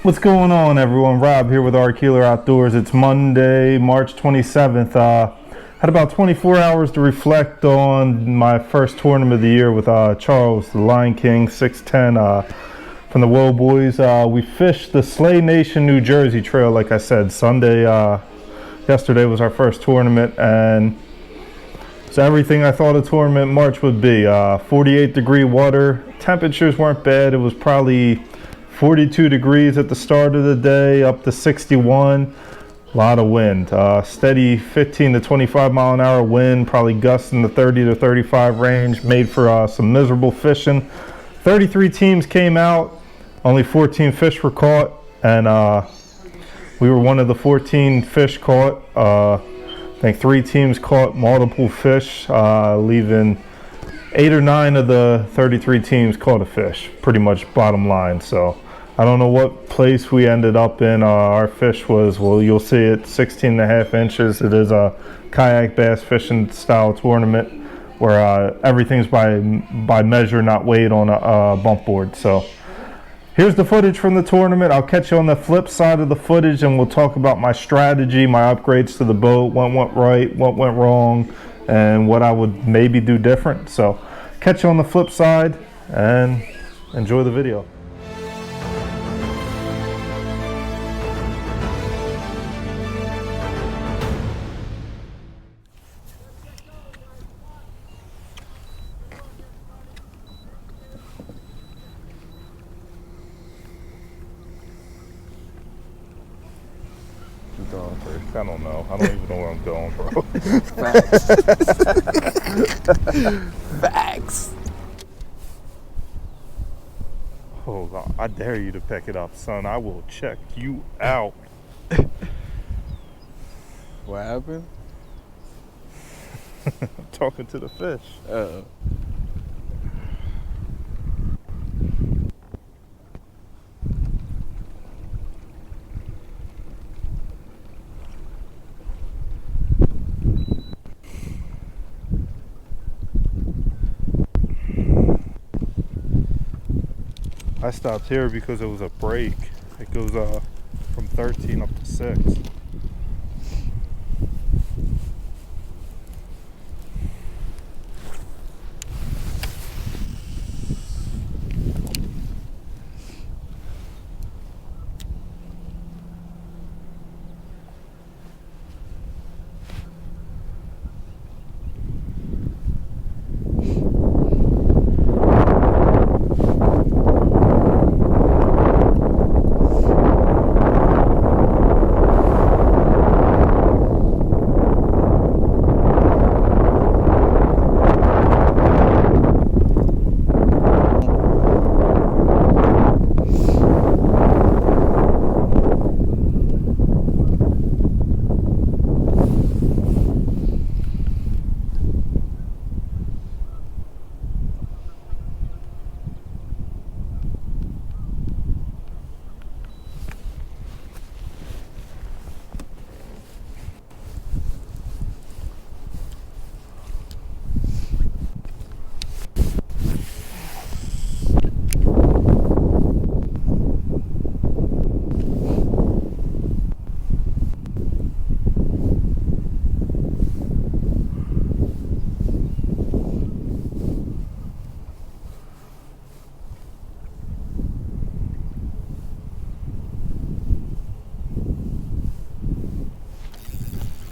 What's going on, everyone? Rob here with Our Keeler Outdoors. It's Monday, March 27th. Had about 24 hours to reflect on my first tournament of the year with Charles, the Lion King 610 from the Woe Boys. We fished the Slay Nation, New Jersey trail, like I said, Sunday. Yesterday was our first tournament, and it's everything I thought a tournament March would be. 48-degree water. Temperatures weren't bad. It was probably 42 degrees at the start of the day, up to 61. A lot of wind. Steady 15 to 25 mile an hour wind, probably gusts in the 30 to 35 range. Made for some miserable fishing. 33 teams came out. Only 14 fish were caught, and we were one of the 14 fish caught. I think 3 teams caught multiple fish, leaving 8 or 9 of the 33 teams caught a fish, pretty much bottom line. So I don't know what place we ended up in. Our fish was, well, you'll see it, 16.5 inches. It is a kayak bass fishing style tournament where everything's by measure, not weighed on a bump board. So here's the footage from the tournament. I'll catch you on the flip side of the footage, and we'll talk about my strategy, my upgrades to the boat, what went right, what went wrong, and what I would maybe do different. So catch you on the flip side and enjoy the video. Going first. I don't know. I don't even know where I'm going, bro. Facts. Facts. Hold on. I dare you to pick it up, son. I will check you out. What happened? I'm talking to the fish. I stopped here because it was a break. It goes from 13 up to 6.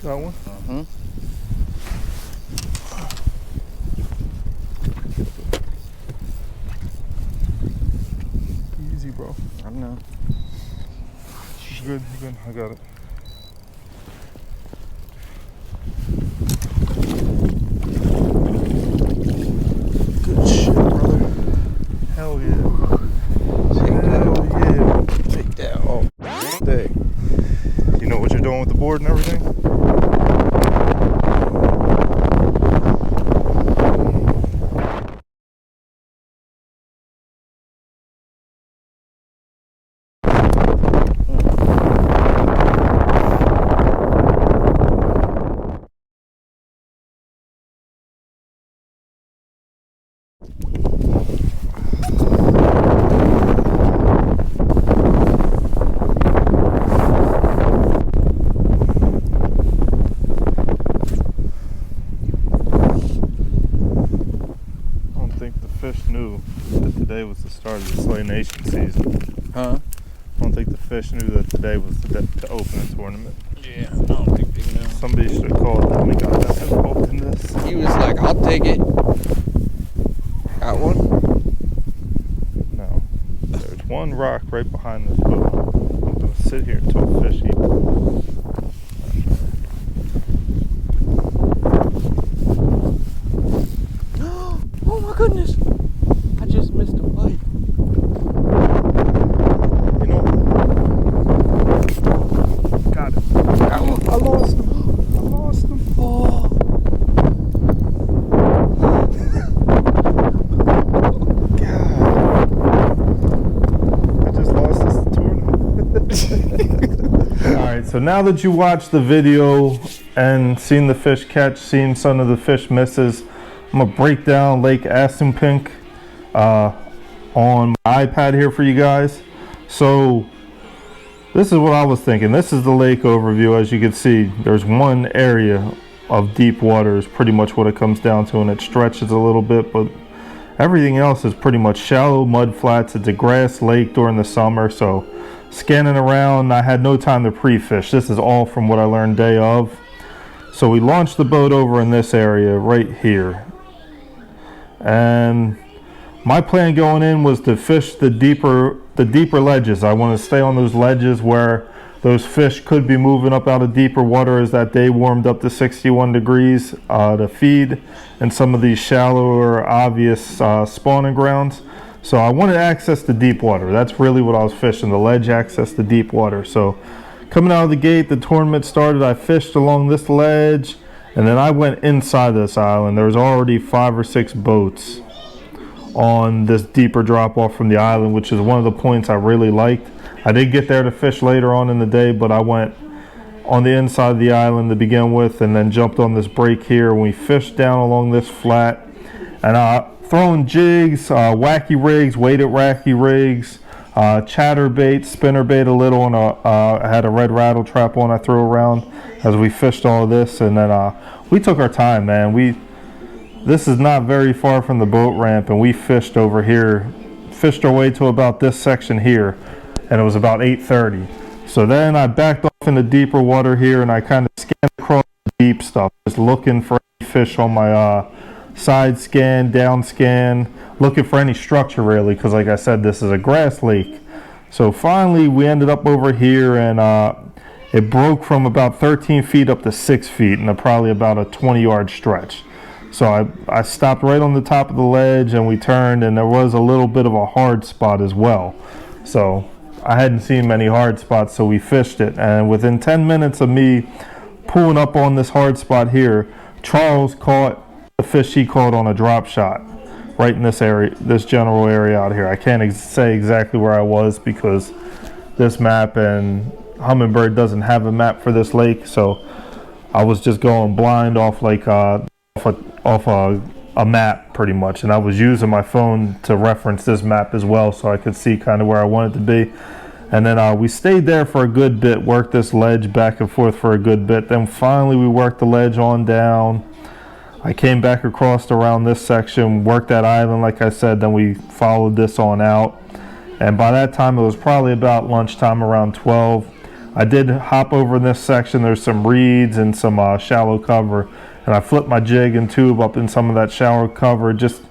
Got one? Mm-hmm. Easy, bro. I know. You good? You good? I got it. Good shit, brother. Hell yeah. Hell yeah. Take that all day. You know what you're doing with the board and everything? elimination season. Huh? I don't think the fish knew that today was the day to open the tournament. Yeah, I don't think they know. Somebody should have called them and got them involved in this. He was like, I'll take it. Got one? No. There's one rock right behind this boat. I'm going to sit here until fish eat. Oh my goodness. I just missed a bite. You know, got it. Got one. I lost him. I lost him. Oh. Alright, so now that you watched the video and seen the fish catch, seen some of the fish misses, I'm going to break down Lake Assunpink on my iPad here for you guys. So this is what I was thinking. This is the lake overview. As you can see, there's one area of deep water is pretty much what it comes down to, and it stretches a little bit, but everything else is pretty much shallow mud flats. It's a grass lake during the summer, so scanning around, I had no time to pre-fish. This is all from what I learned day of. So we launched the boat over in this area right here. And my plan going in was to fish the deeper ledges. I want to stay on those ledges where those fish could be moving up out of deeper water as that day warmed up to 61 degrees to feed in some of these shallower, obvious spawning grounds. So I wanted access to deep water. That's really what I was fishing, the ledge access to deep water. So coming out of the gate, the tournament started. I fished along this ledge, and then I went inside this island. There was already 5 or 6 boats on this deeper drop off from the island, which is one of the points I really liked. I did get there to fish later on in the day, but I went on the inside of the island to begin with and then jumped on this break here, and we fished down along this flat and throwing jigs, wacky rigs, weighted wacky rigs, chatterbait, spinnerbait a little, and I had a red rattle trap on I threw around as we fished all this. And then we took our time, man. This is not very far from the boat ramp, and we fished over here, fished our way to about this section here, and it was about 8:30. So then I backed off into deeper water here, and I kind of scanned across the deep stuff, just looking for any fish on my side scan, down scan, looking for any structure really, because like I said, this is a grass lake. So finally we ended up over here, and it broke from about 13 feet up to 6 feet in probably about a 20-yard stretch. So I stopped right on the top of the ledge, and we turned, and there was a little bit of a hard spot as well. So I hadn't seen many hard spots, so we fished it, and within 10 minutes of me pulling up on this hard spot here, Charles caught the fish he caught on a drop shot right in this area, this general area out here. I can't say exactly where I was because this map and Humminbird doesn't have a map for this lake, so I was just going blind off like off a map pretty much, and I was using my phone to reference this map as well so I could see kind of where I wanted to be. And then we stayed there for a good bit, worked this ledge back and forth for a good bit. Then finally we worked the ledge on down. I came back across around this section, worked that island like I said, then we followed this on out. And by that time it was probably about lunchtime, around 12. I did hop over in this section. There's some reeds and some shallow cover, and I flipped my jig and tube up in some of that shallow cover just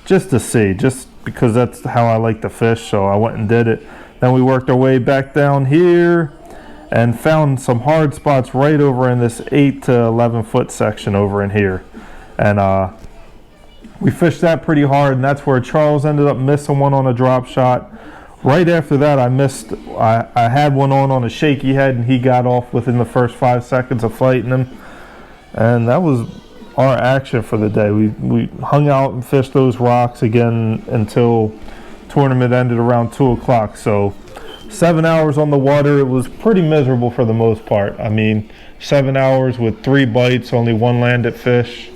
to see, just because that's how I like to fish, so I went and did it. Then we worked our way back down here and found some hard spots right over in this 8 to 11 foot section over in here. And we fished that pretty hard, and that's where Charles ended up missing one on a drop shot. Right after that, I had one on a shaky head, and he got off within the first 5 seconds of fighting him. And that was our action for the day. We hung out and fished those rocks again until tournament ended around 2 o'clock. So 7 hours on the water. It was pretty miserable for the most part. I mean, 7 hours with 3 bites, only 1 landed fish.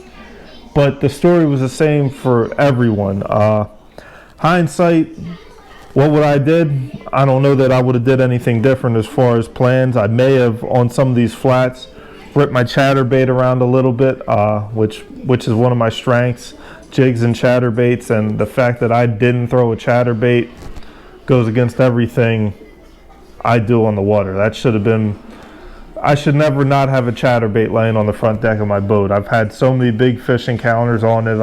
But the story was the same for everyone. Hindsight, what would I did? I don't know that I would have did anything different as far as plans. I may have, on some of these flats, ripped my chatterbait around a little bit, which is one of my strengths, jigs and chatterbaits. And the fact that I didn't throw a chatterbait goes against everything I do on the water. That should have been, I should never not have a chatterbait laying on the front deck of my boat. I've had so many big fish encounters on it.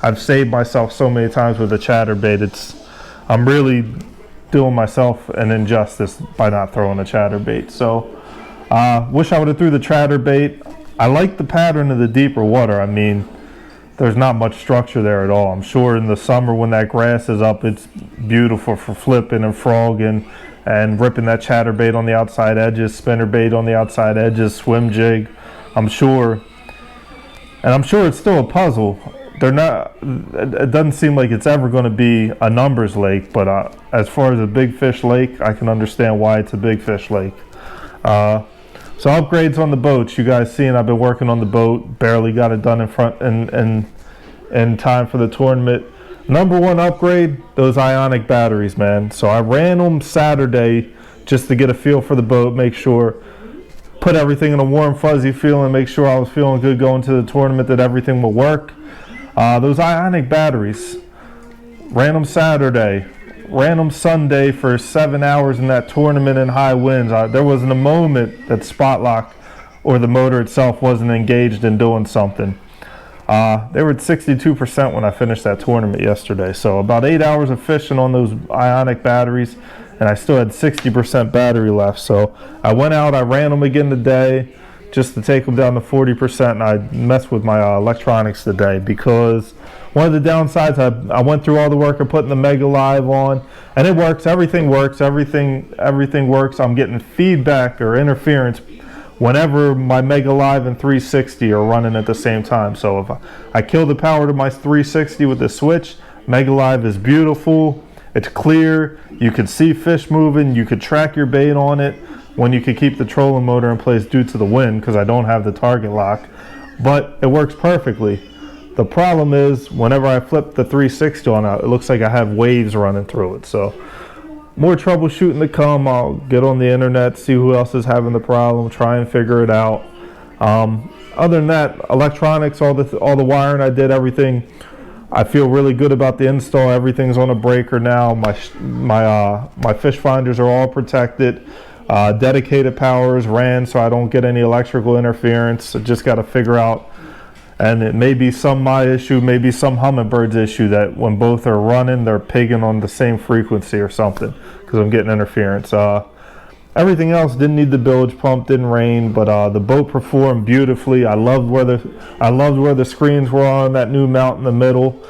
I've saved myself so many times with a chatterbait. I'm really doing myself an injustice by not throwing a chatterbait. So wish I would have threw the chatterbait. I like the pattern of the deeper water. I mean, there's not much structure there at all. I'm sure in the summer when that grass is up, it's beautiful for flipping and frogging and ripping that chatterbait on the outside edges, spinnerbait on the outside edges, swim jig. I'm sure, and I'm sure it's still a puzzle. They're not. It doesn't seem like it's ever going to be a numbers lake, but as far as a big fish lake, I can understand why it's a big fish lake. So upgrades on the boats. You guys seen I've been working on the boat. Barely got it done in time for the tournament. Number one upgrade, those ionic batteries, man. So I ran them Saturday just to get a feel for the boat, make sure, put everything in a warm, fuzzy feeling, make sure I was feeling good going to the tournament, that everything will work. Those ionic batteries, ran them Saturday, ran them Sunday for 7 hours in that tournament in high winds. There wasn't a moment that spot lock or the motor itself wasn't engaged in doing something. They were at 62% when I finished that tournament yesterday. So about 8 hours of fishing on those ionic batteries, and I still had 60% battery left. So I went out, I ran them again today just to take them down to 40%, and I messed with my electronics today because one of the downsides, I went through all the work of putting the Mega Live on, and it works, everything works, everything works. I'm getting feedback or interference whenever my Mega Live and 360 are running at the same time. So if I kill the power to my 360 with the switch, Mega Live is beautiful, it's clear, you can see fish moving, you could track your bait on it when you could keep the trolling motor in place due to the wind because I don't have the target lock, but it works perfectly. The problem is whenever I flip the 360 on it looks like I have waves running through it. So more troubleshooting to come. I'll get on the internet, see who else is having the problem, try and figure it out. Other than that, electronics, all the wiring I did, everything, I feel really good about the install. Everything's on a breaker now. My fish finders are all protected. Dedicated powers ran so I don't get any electrical interference. I just got to figure out, and it may be some my issue, maybe some Hummingbird's issue, that when both are running, they're pigging on the same frequency or something because I'm getting interference. Everything else didn't need the bilge pump, didn't rain, but the boat performed beautifully. I loved where the screens were on that new mount in the middle.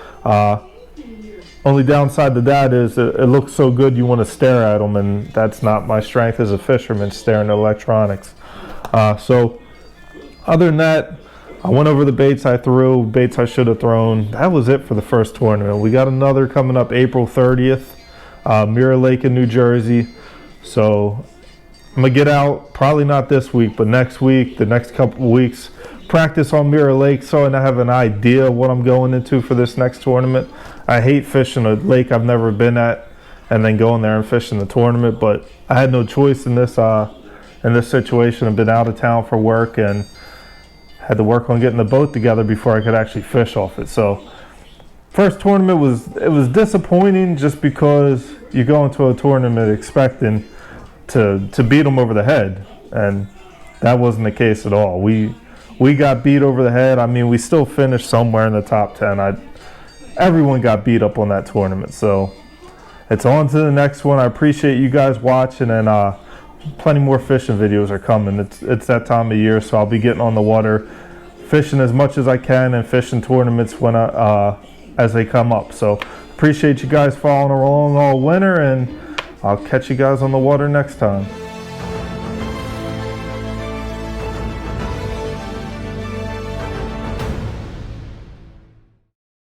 Only downside to that is it looks so good you want to stare at them, and that's not my strength as a fisherman, staring at electronics. So other than that, I went over the baits I threw, baits I should have thrown. That was it for the first tournament. We got another coming up April 30th, Mirror Lake in New Jersey. So I'm going to get out, probably not this week, but next week, the next couple of weeks, practice on Mirror Lake so I have an idea of what I'm going into for this next tournament. I hate fishing a lake I've never been at and then going there and fishing the tournament, but I had no choice in this situation. I've been out of town for work and had to work on getting the boat together before I could actually fish off it. So first tournament was disappointing just because you go into a tournament expecting to beat them over the head, and that wasn't the case at all. We got beat over the head. I mean, we still finished somewhere in the top 10. Everyone got beat up on that tournament. So it's on to the next one. I appreciate you guys watching, and plenty more fishing videos are coming. It's that time of year, so I'll be getting on the water, fishing as much as I can, and fishing tournaments when as they come up. So appreciate you guys following along all winter, and I'll catch you guys on the water next time.